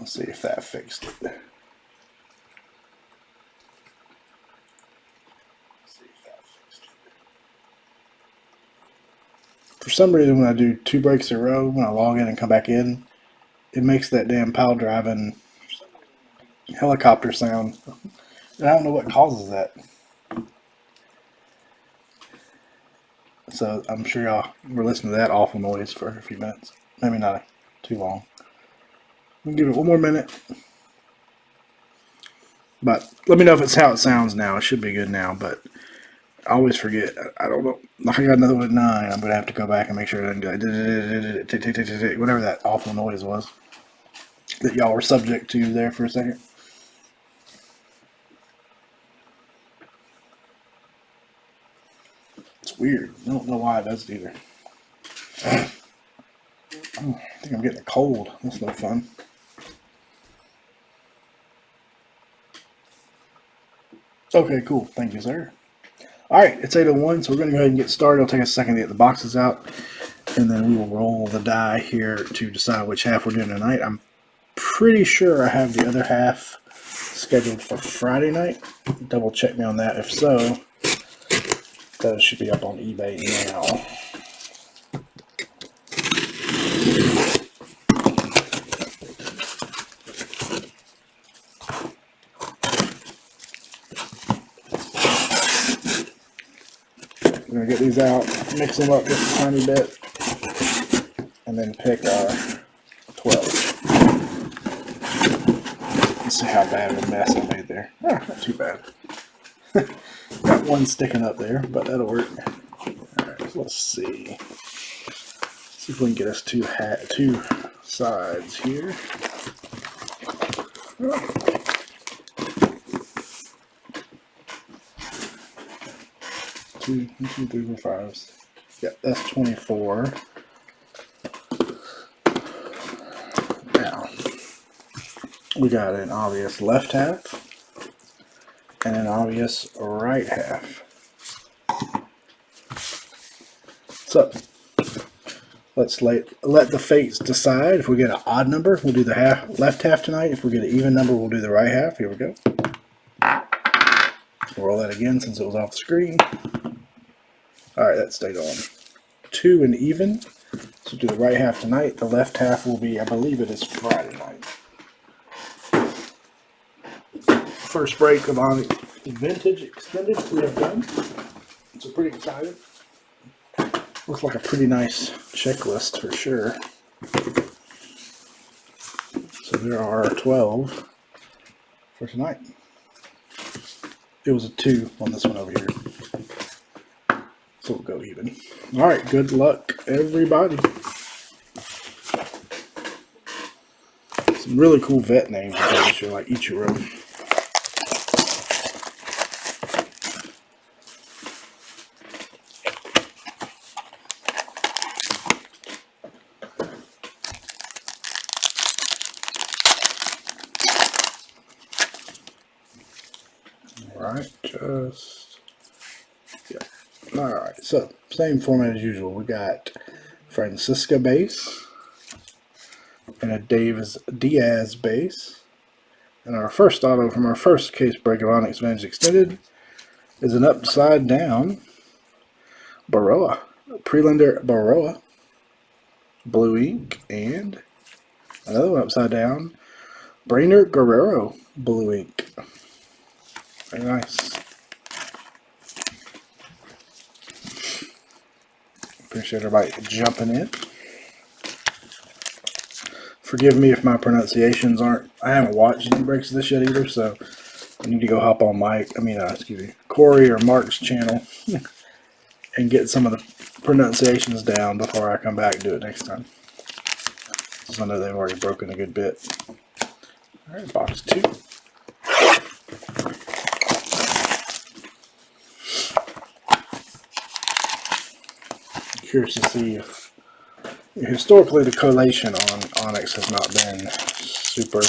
Let's see if that fixed it. For some reason, when I do 2 breaks in a row, when I log in and come back in, it makes that damn pile driving helicopter sound. And I don't know what causes that. So I'm sure y'all were listening to that awful noise for a few minutes. Maybe not too long. We'll give it one more minute. But let me know if it's how it sounds now. It should be good now, but I always forget. I don't know. Like I got another one at 9. I'm going to have to go back and make sure I didn't do whatever that awful noise was that y'all were subject to there for a second. It's weird. I don't know why it does it either. I think I'm getting a cold. That's no fun. Okay, cool. Thank you, sir. Alright, it's 8:01, so we're going to go ahead and get started. It'll take us a second to get the boxes out, and then we will roll the die here to decide which half we're doing tonight. I'm pretty sure I have the other half scheduled for Friday night. Double check me on that. If so, those should be up on eBay now. We're going to get these out, mix them up just a tiny bit, and then pick our 12. Let's see how bad of a mess I made there. Not too bad. Got one sticking up there, but that'll work. Alright, let's see. See if we can get us two sides here. 2, 3, 4, 5. Yep, that's 24. Now, we got an obvious left half and an obvious right half. So, let's let the fates decide. If we get an odd number, we'll do the left half tonight. If we get an even number, we'll do the right half. Here we go. We'll roll that again since it was off the screen. Alright, that stayed on. 2 and even. So do the right half tonight. The left half will be, I believe it is Friday night. First break of Onyx Vintage Extended we have done. So pretty excited. Looks like a pretty nice checklist for sure. So there are 12 for tonight. It was a 2 on this one over here. So we'll go even. Alright, good luck, everybody. Some really cool vet names this year, like Ichiro. Alright, Alright, so same format as usual. We got Francisca base and a Diaz base. And our first auto from our first case break of Onyx Vintage Extended is an upside down Baroa, Prelander Baroa, blue ink, and another one upside down Brainer Guerrero, blue ink. Very nice. Appreciate everybody jumping in. Forgive me if my pronunciations aren't. I haven't watched any breaks of this yet either, so I need to go hop on Corey or Mark's channel and get some of the pronunciations down before I come back and do it next time. So I know they've already broken a good bit. All right, box 2. Curious to see if historically the collation on Onyx has not been super.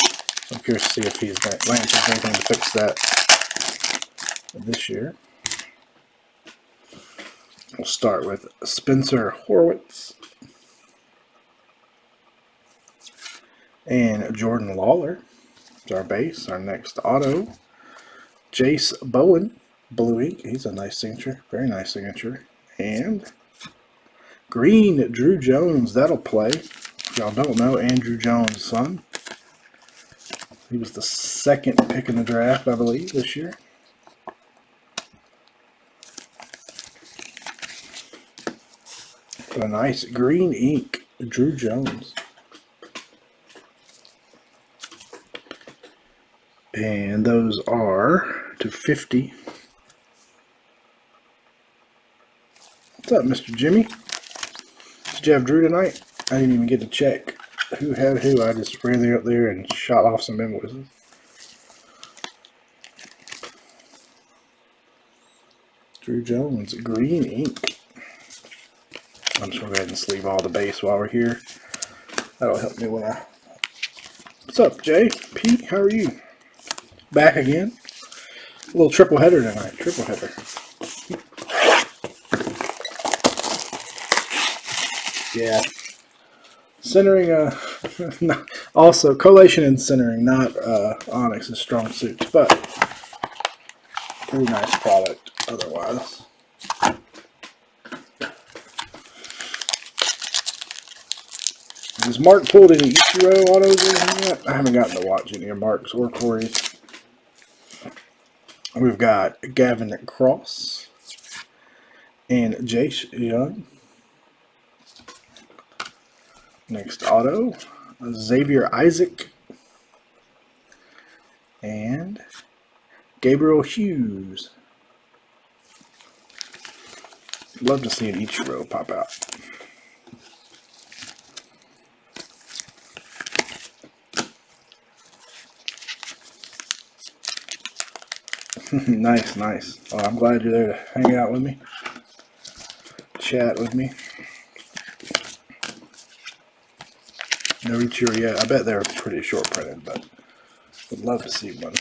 I'm curious to see if Lance has anything to fix that this year. We'll start with Spencer Horwitz, And Jordan Lawler is our base. Our next auto, Jace Bowen, blue ink. He's a nice signature, very nice signature. And green, Drew Jones. That'll play. If y'all don't know, Andrew Jones' son. He was the second pick in the draft, I believe, this year. A nice green ink, Drew Jones. And those are /50. What's up, Mr. Jimmy? Did you have Drew tonight? I didn't even get to check who had who. I just ran up there and shot off some invoices. Drew Jones, green ink. I'm just going to go ahead and sleeve all the base while we're here. That'll help me when I... What's up, Jay? Pete, how are you? Back again. A little triple header tonight. Triple header. Yeah. Centering, also collation and centering, not Onyx's strong suit, but pretty nice product otherwise. Has Mark pulled any Ichiro autos in here yet? I haven't gotten to watch any of Mark's or Corey's. We've got Gavin Cross and Jace Young. Next auto, Xavier Isaac and Gabriel Hughes. Love to see an Ichiro pop out. Nice, nice. Oh, I'm glad you're there to hang out with me, chat with me. No Ichiro yet. I bet they're pretty short printed, but would love to see one.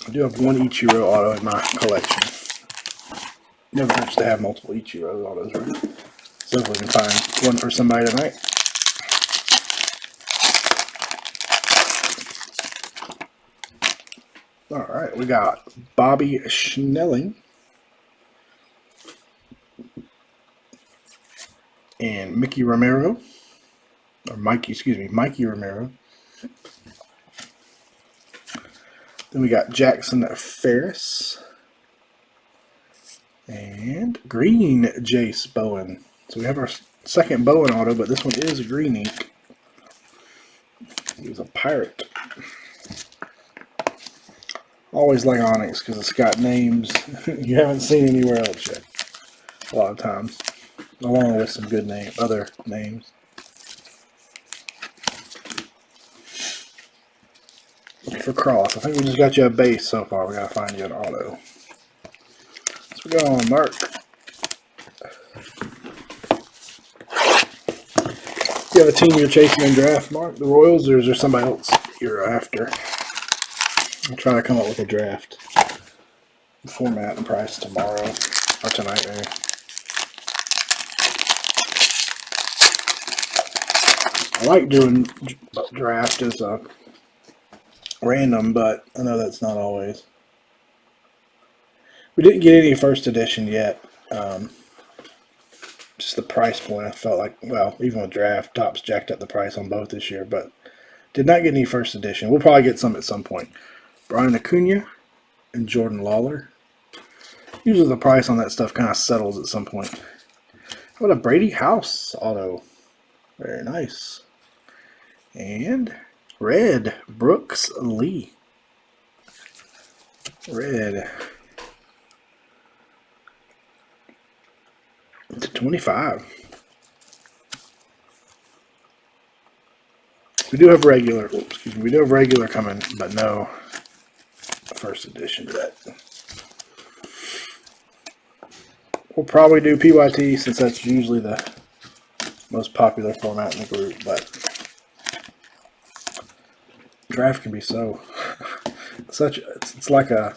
I do have one Ichiro auto in my collection. Never hurts to have multiple Ichiro autos, right? So if we can find one for somebody tonight. Alright, we got Bobby Schnelling and Mikey Romero. Or Mikey, excuse me, Mikey Romero. Then we got Jackson Ferris. And green Jace Bowen. So we have our second Bowen auto, but this one is a green ink. He's a pirate. Always like Onyx because it's got names you haven't seen anywhere else yet. A lot of times. Along with some good other names. Looking for Cross. I think we just got you a base so far. We gotta find you an auto. So we go on, Mark. Do you have a team you're chasing in draft, Mark? The Royals, or is there somebody else you're after? I'm trying to come up with a draft format and price tomorrow, or tonight, maybe. I like doing draft as a random, but I know that's not always. We didn't get any first edition yet. Just the price point, I felt like, well, even with draft, Topps jacked up the price on both this year, but did not get any first edition. We'll probably get some at some point. Brian Acuna and Jordan Lawler. Usually the price on that stuff kind of settles at some point. How about a Brady House auto? Very nice. And red, Brooks Lee. Red. /25. We do have regular, excuse me, we do have regular coming, but no first edition yet. We'll probably do PYT since that's usually the most popular format in the group, but draft can be so it's like a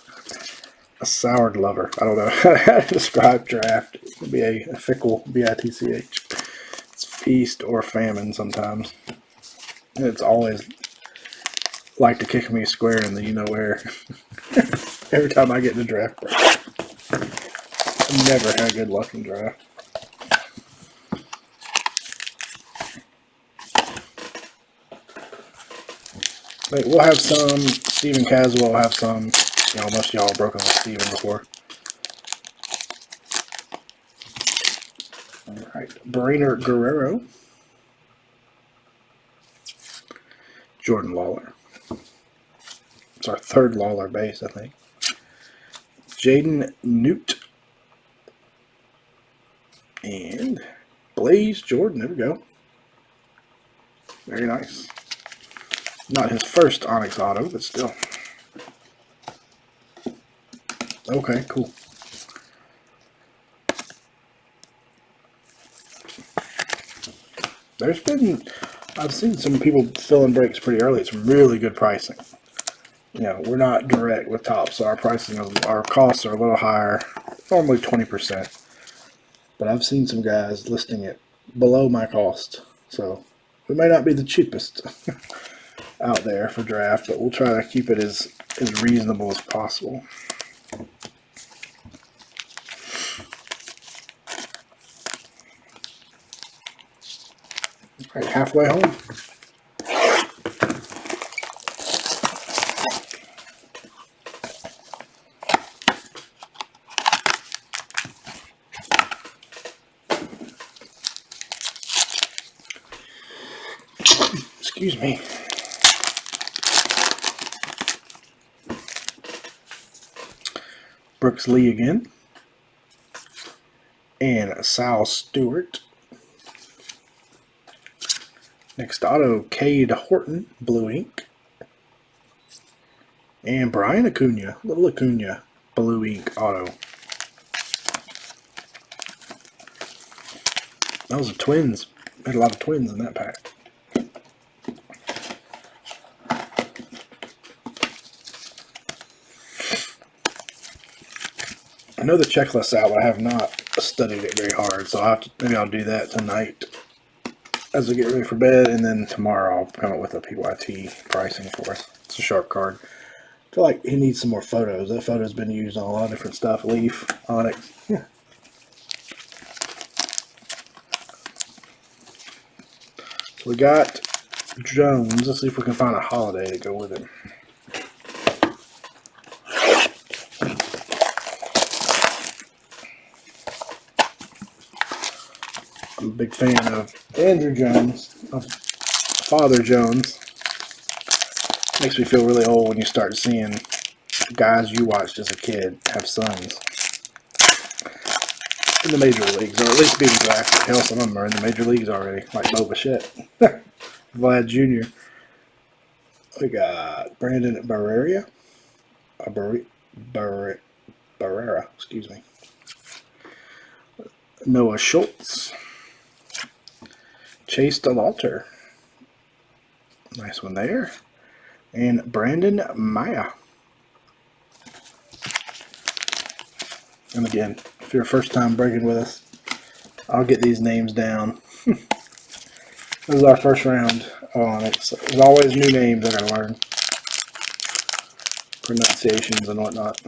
a soured lover. I don't know how to describe draft. It can be a fickle, B-I-T-C-H. It's feast or famine sometimes. And it's always like to kick me square in the you-know-where. Every time I get in the draft break. I've never had good luck in draft. But we'll have some. Stephen Caswell will have some. You know, most of y'all have broken with Stephen before. Alright. Brainer Guerrero. Jordan Lawler. It's our third Lawler base, I think. Jaden Newt. And Blaze Jordan. There we go. Very nice. Not his first Onyx auto, but still. Okay, cool. I've seen some people filling breaks pretty early. It's really good pricing. You know, we're not direct with Topps, so our costs are a little higher, normally 20%. But I've seen some guys listing it below my cost, so we may not be the cheapest out there for draft, but we'll try to keep it as reasonable as possible. All right, halfway home. Excuse me. Brooks Lee again. And Sal Stewart. Next auto, Cade Horton, blue ink. And Brian Acuna, little Acuna, blue ink auto. That was a Twins. Had a lot of Twins in that pack. I know the checklist's out, but I have not studied it very hard, so maybe I'll do that tonight as we get ready for bed, and then tomorrow I'll come up with a PYT pricing for us. It's a sharp card. I feel like he needs some more photos. That photo's been used on a lot of different stuff. Leaf, Onyx. Yeah. So we got Jones. Let's see if we can find a holiday to go with him. I'm a big fan of Andrew Jones, of Father Jones. Makes me feel really old when you start seeing guys you watched as a kid have sons in the major leagues, or at least being drafted. Hell, some of them are in the major leagues already, like Bo Bichette. Vlad Jr. We got Brandon Barrera. Barrera, excuse me. Noah Schultz. Chase DeLauter. Nice one there. And Brandon Maya. And again, if you're first time breaking with us, I'll get these names down. This is our first round on it. So there's always new names I gotta learn. Pronunciations and whatnot.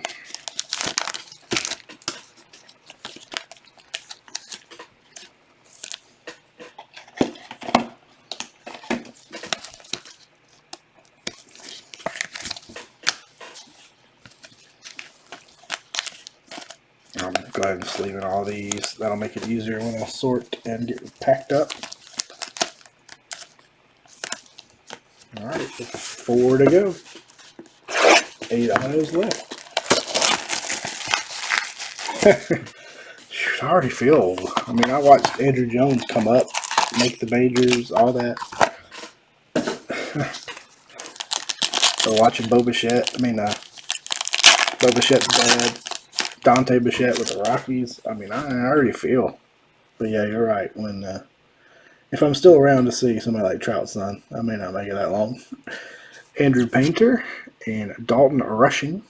I'm going to go ahead and sleeve in all these. That'll make it easier when I sort and get packed up. Alright, 4 to go. 8 autos left. Shoot, I already feel old. I mean, I watched Andrew Jones come up, make the majors, all that. So watching Bo Bichette, Bo Bichette's dad, Dante Bichette with the Rockies. I mean, I already feel. But yeah, you're right. If I'm still around to see somebody like Trout's son, I may not make it that long. Andrew Painter and Dalton Rushing.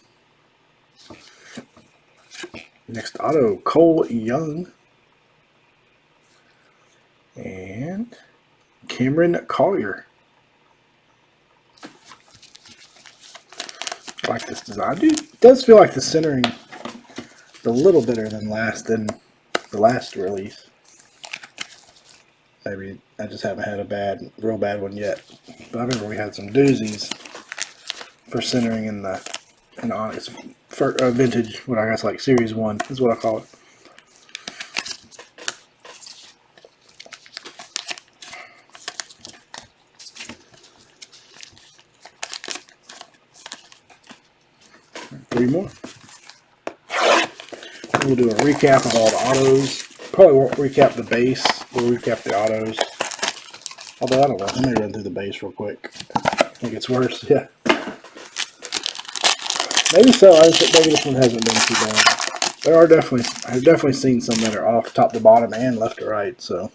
Next auto, Cole Young. And Cameron Collier. I like this design. Dude, it does feel like the centering is a little better than the last release. Maybe I just haven't had a real bad one yet. But I remember we had some doozies for centering in Onyx for vintage, what I guess like Series 1 is what I call it. Three more. We'll do a recap of all the autos. Probably won't recap the base. We'll recap the autos. Although I don't know. Let me run through the base real quick. I think it's worse. Yeah. Maybe so. Maybe this one hasn't been too bad. I've definitely seen some that are off top to bottom and left to right. So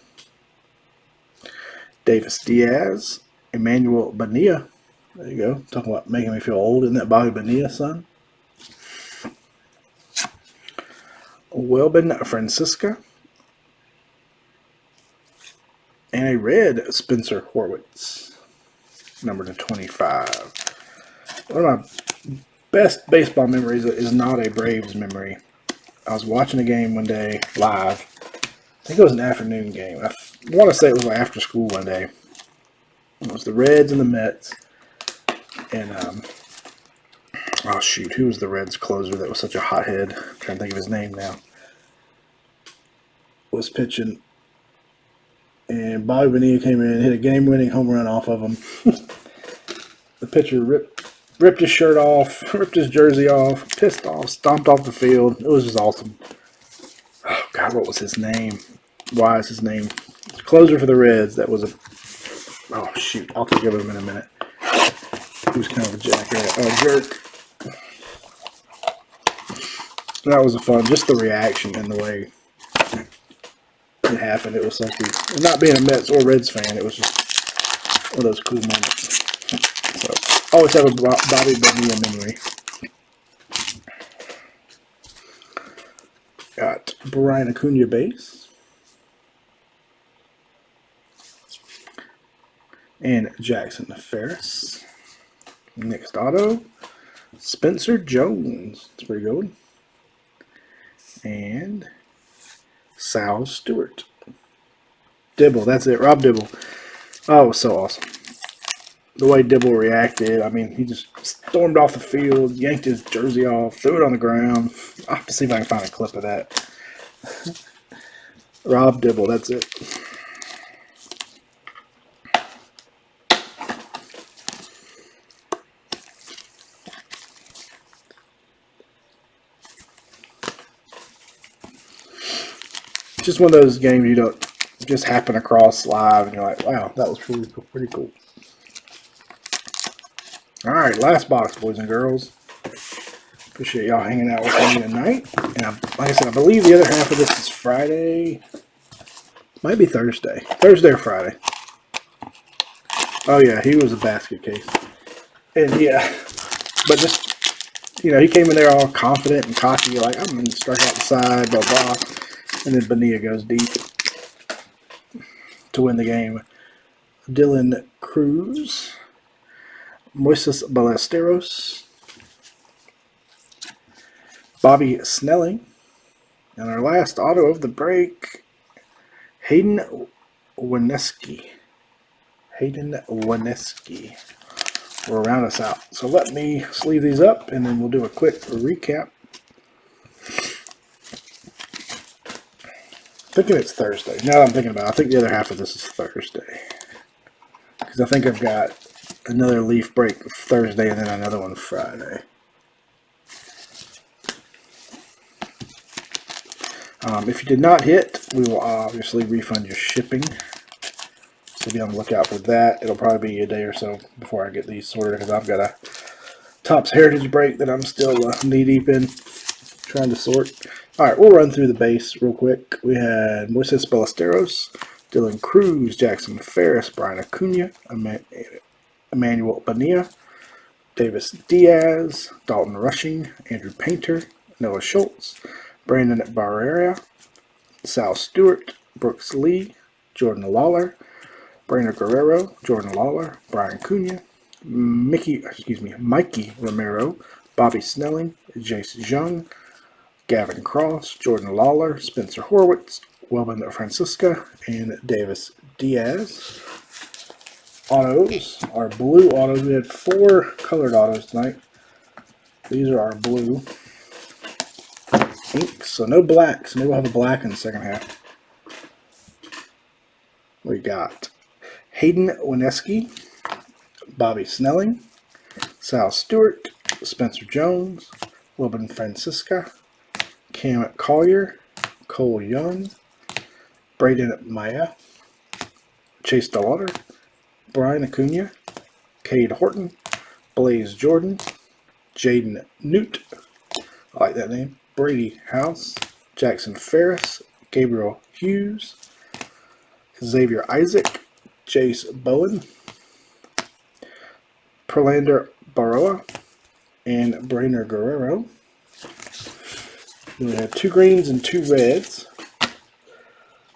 Davis Diaz, Emmanuel Bonilla. There you go. Talking about making me feel old. Isn't that Bobby Bonilla, son? Welbin Francisca. And a red Spencer Horwitz, number to 25. One of my best baseball memories is not a Braves memory. I was watching a game one day live. I think it was an afternoon game. I want to say it was like after school one day. It was the Reds and the Mets. And, oh shoot, who was the Reds closer that was such a hothead? I'm trying to think of his name now. Was pitching. And Bobby Bonilla came in and hit a game-winning home run off of him. The pitcher ripped his shirt off, ripped his jersey off, pissed off, stomped off the field. It was just awesome. Oh, God, what was his name? Why is his name? Closer for the Reds. That was a... Oh, shoot. I'll think of him in a minute. He was kind of a jerk. That was fun. Just the reaction and the way it happened. It was so cool. And not being a Mets or Reds fan, it was just one of those cool moments. So, I always have a Bobby Bonilla memory. Got Brian Acuna base. And Jackson Ferris. Next auto, Spencer Jones. That's pretty good. And Sal Stewart. Dibble, that's it. Rob Dibble. Oh, it was so awesome. The way Dibble reacted, I mean, he just stormed off the field, yanked his jersey off, threw it on the ground. I'll have to see if I can find a clip of that. Rob Dibble, that's it. Just one of those games you don't just happen across live and you're like, wow, that was pretty cool. All right, last box, boys and girls. Appreciate y'all hanging out with me tonight. And like I said, I believe the other half of this is Friday. Might be Thursday. Thursday or Friday. Oh, yeah, he was a basket case. And, yeah, but just, you know, he came in there all confident and cocky, like, I'm going to strike out the side, blah, blah. And then Bonilla goes deep to win the game. Dylan Cruz. Moises Ballesteros. Bobby Snelling. And our last auto of the break, Hayden Wieneski. Will round us out. So let me sleeve these up and then we'll do a quick recap. Thinking it's Thursday. Now that I'm thinking about it, I think the other half of this is Thursday. Because I think I've got another leaf break Thursday and then another one Friday. If you did not hit, we will obviously refund your shipping. So be on the lookout for that. It'll probably be a day or so before I get these sorted because I've got a Topps Heritage break that I'm still knee-deep in trying to sort. All right, we'll run through the base real quick. We had Moises Ballesteros, Dylan Cruz, Jackson Ferris, Brian Acuna, Emmanuel Bonilla, Davis Diaz, Dalton Rushing, Andrew Painter, Noah Schultz, Brandon Barrera, Sal Stewart, Brooks Lee, Jordan Lawler, Brainer Guerrero, Jordan Lawler, Brian Cunha, Mikey Romero, Bobby Snelling, Jace Jung, Gavin Cross, Jordan Lawler, Spencer Horwitz, Welvin Francisca, and Davis Diaz. Autos, our blue autos. We had 4 colored autos tonight. These are our blue inks, so no blacks. Maybe we'll have a black in the second half. We got Hayden Wineski, Bobby Snelling, Sal Stewart, Spencer Jones, Wilburn Francisca, Cam Collier, Cole Young, Braden Maya, Chase DeWater, Brian Acuna, Cade Horton, Blaze Jordan, Jaden Newt, I like that name, Brady House, Jackson Ferris, Gabriel Hughes, Xavier Isaac, Jace Bowen, Perlander Baroa, and Brainer Guerrero. We have 2 greens and 2 reds.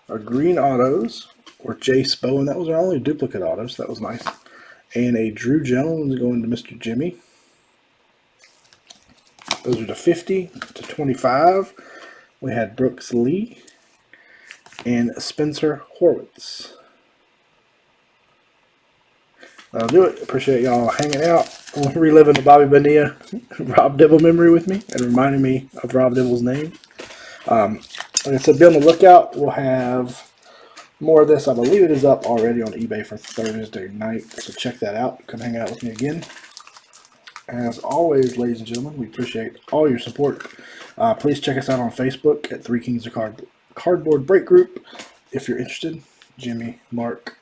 Our green autos were Jace Bowen. That was our only duplicate auto, so that was nice. And a Drew Jones going to Mr. Jimmy. Those are the 50 to 25. We had Brooks Lee and Spencer Horwitz. That'll do it. Appreciate y'all hanging out, reliving the Bobby Bonilla Rob Dibble memory with me and reminding me of Rob Dibble's name. Like I said, be on the lookout. We'll have more of this. I believe it is up already on eBay for Thursday night, so check that out. Come hang out with me again. As always, ladies and gentlemen, we appreciate all your support. Please check us out on Facebook at 3 Kings of Cardboard Break Group. If you're interested, Jimmy, Mark,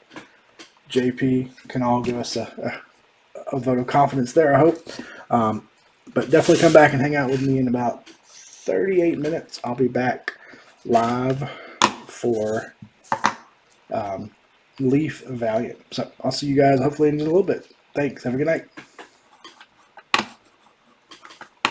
JP can all give us a vote of confidence there, I hope. But definitely come back and hang out with me in about 38 minutes. I'll be back live for Leaf Valiant. So I'll see you guys hopefully in a little bit. Thanks. Have a good night.